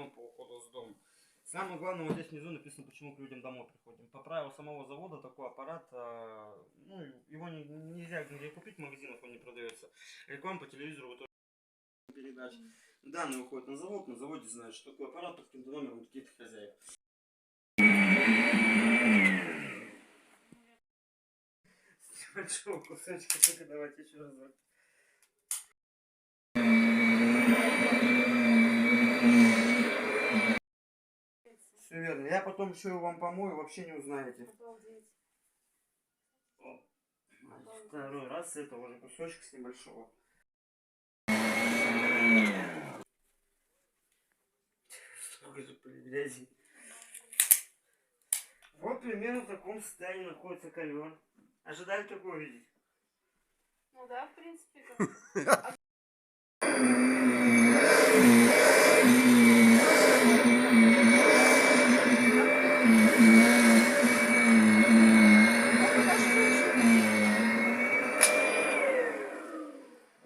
по уходу с дома. Самое главное, вот здесь внизу написано, почему к людям домой приходим. По правилу самого завода такой аппарат, ну, его нельзя нигде купить, в магазинах он не продается. Реклама по телевизору вот передач. Данные уходят на завод, на заводе знают, что такой аппарат под каким-то номером каких-то хозяев. С большого кусочка, только давайте еще раз. Все верно. Я потом еще вам помою, вообще не узнаете. Второй раз с этого же кусочка с небольшого. Столько же грязи. Вот примерно в таком состоянии находится ковер. Ожидали такое видеть? Ну да, в принципе.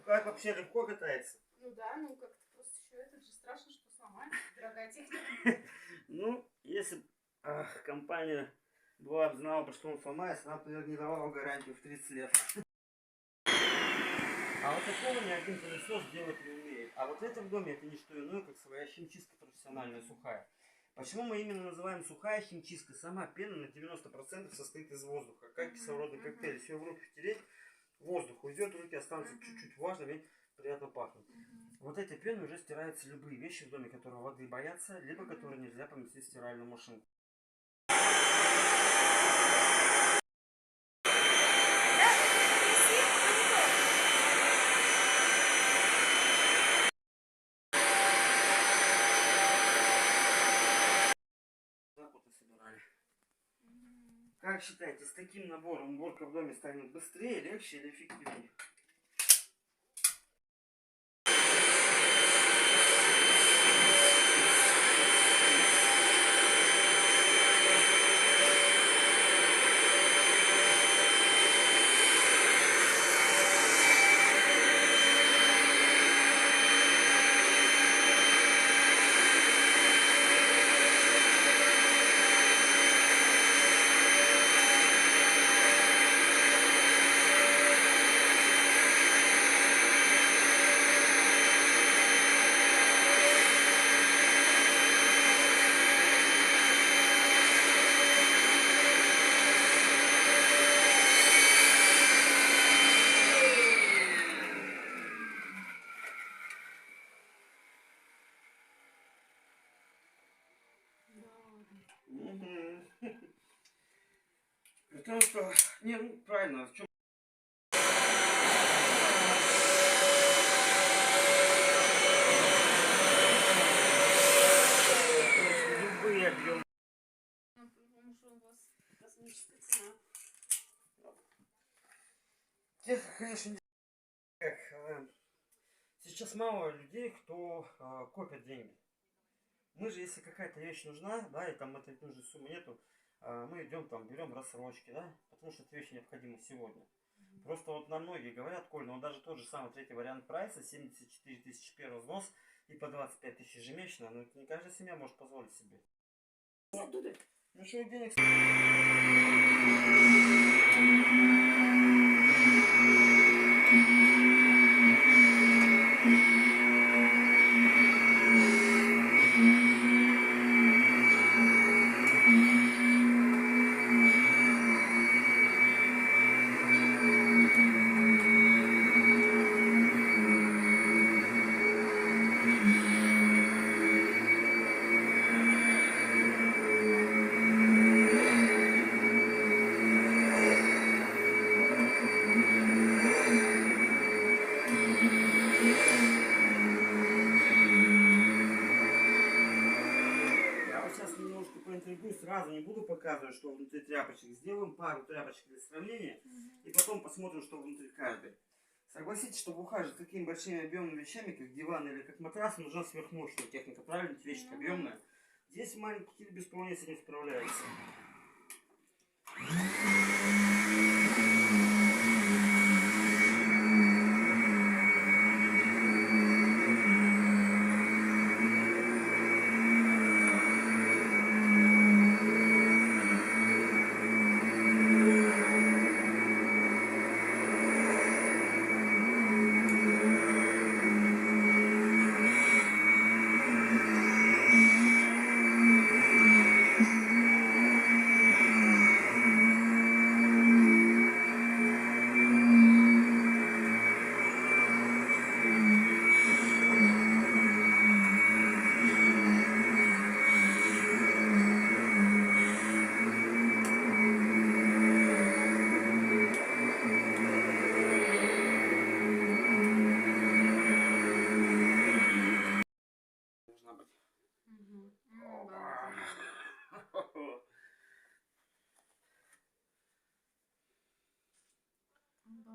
Как вообще легко катается? Ну да, ну как-то просто еще это же страшно, что сломать. Дорогая техника. Ну, если компания была бы знала, что он сломается, она бы, наверное, не давала гарантию в 30 лет. А вот такого ни один пылесос делать не умеет. А вот в этом доме это не что иное, как своя химчистка профессиональная, сухая. Почему мы именно называем сухая химчистка? Сама пена на 90% состоит из воздуха. Как кислородный коктейль. Если в руки втереть, воздух уйдет, руки останутся чуть-чуть влажными, приятно пахнут. Вот этой пеной уже стираются любые вещи в доме, которые воды боятся, либо которые нельзя поместить в стиральную машинку. Как считаете, с таким набором уборка в доме станет быстрее, легче или эффективнее? Потому что, не, ну правильно, в чем? Любые объемы. Потому что у вас космическая цена. Тех, конечно, сейчас мало людей, кто копят деньги. Мы же, если какая-то вещь нужна, да, и там этой нужной суммы нету, мы идем там, берем рассрочки, да, потому что эта вещь необходима сегодня. Просто вот на многие говорят, Коль, ну даже тот же самый третий вариант прайса, 74 тысячи первый взнос и по 25 тысяч ежемесячно, но это не каждая семья может позволить себе. Ну что, денег... Сразу не буду показывать, что внутри тряпочек. Сделаем пару тряпочек для сравнения и потом посмотрим, что внутри каждой. Согласитесь, чтобы ухаживать такими большими объемными вещами, как диван или как матрас, нужна сверхмощная техника, правильно? Эти вещи объемная. Здесь маленькие без вполне с этим справляются.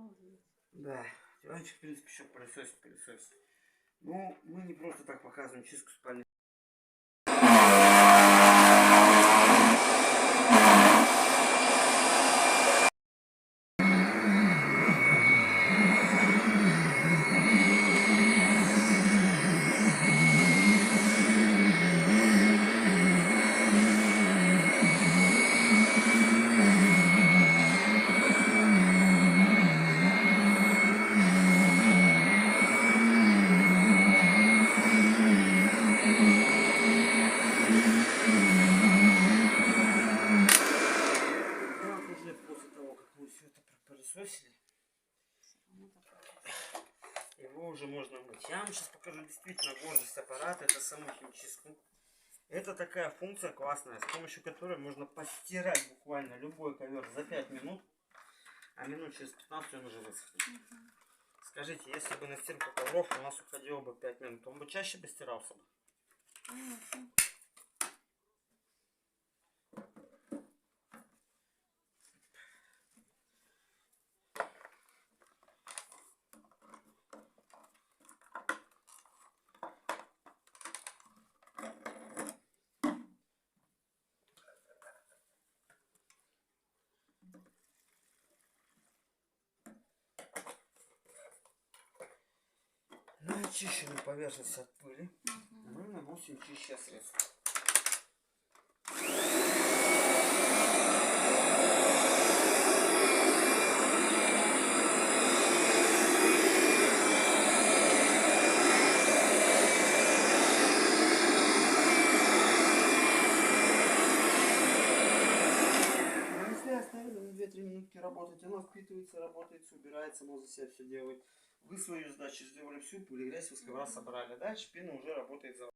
Обалдеть. Да, диванчик, в принципе, еще пылесосит. Ну, мы не просто так показываем чистку спальни. Уже после того, как мы все это пропылесосили, его уже можно мыть. Я вам сейчас покажу действительно гордость аппарата, это саму химчистку. Это такая функция классная, с помощью которой можно постирать буквально любой ковер за 5 минут, а минут через 15 он уже высохнет. Скажите, если бы на стирку ковров у нас уходило бы 5 минут, он бы чаще бы стирался бы? На очищенную поверхность от пыли мы наносим чистящее средство. Но если оставили на 2-3 минутки работать, оно впитывается, работает, убирается, оно за себя все делает. Вы свою задачу сделали всю, пыль и грязь вы с ковра собрали. Дальше пена уже работает за вас.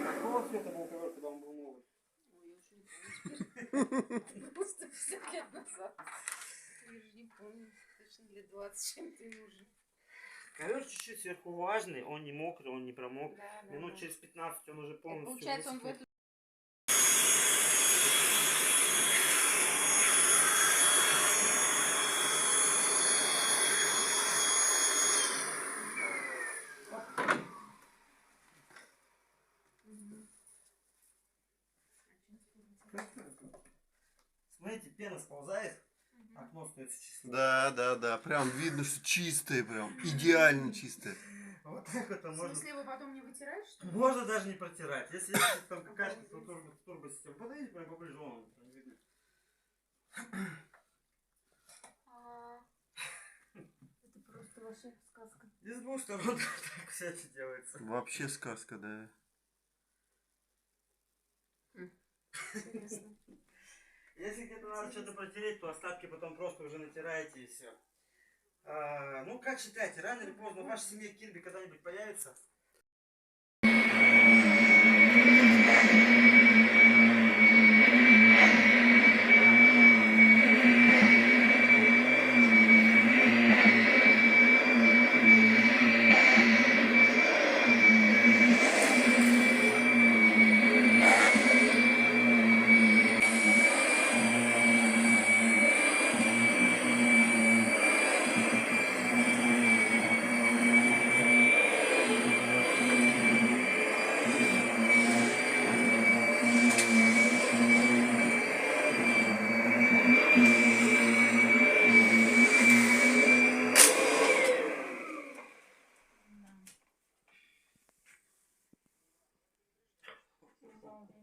Какого цвета был ковер, когда он был новый? Ой, я уже не помню теперь. Просто 50 лет назад. Я уже не помню. Точно лет 20 с чем-то ему уже. Ковер чуть-чуть сверху влажный, он не мокрый, он не промок. Да, да, Минут да. через 15 он уже И полностью получается, он в высохнет. эту... Смотрите, пена сползает, окно становится чистым. Да. Прям видно, что чистое, прям идеально чистое. Вот так вот В можно. смысле, его потом не вытираешь, что ли? Можно даже не протирать. Если есть там какая-то турбосистема, подойдите прям поближе, вон, не видно. Это просто вообще сказка. И с двух сторон так все это делается. Вообще сказка, да. Интересно. Если где-то надо что-то протереть, то остатки потом просто уже натираете и все. Ну, как считаете, рано или поздно в вашей семье Кирби когда-нибудь появится?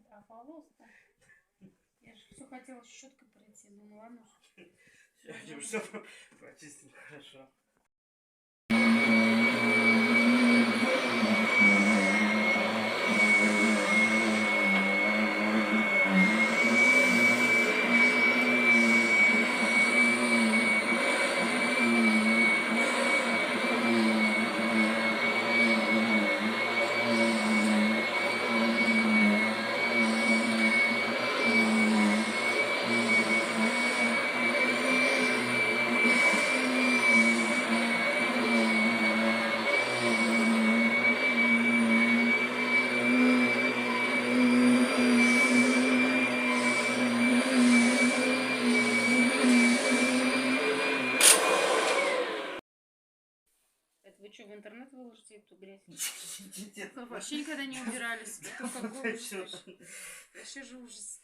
А волос-то? Я же все хотела щеткой пройти, ну ладно уж. Сегодня все почистим хорошо. Вы что, в интернет выложите эту грязь? Нет, Вообще никогда не убирались. Только голый. Чё Вообще же ужас.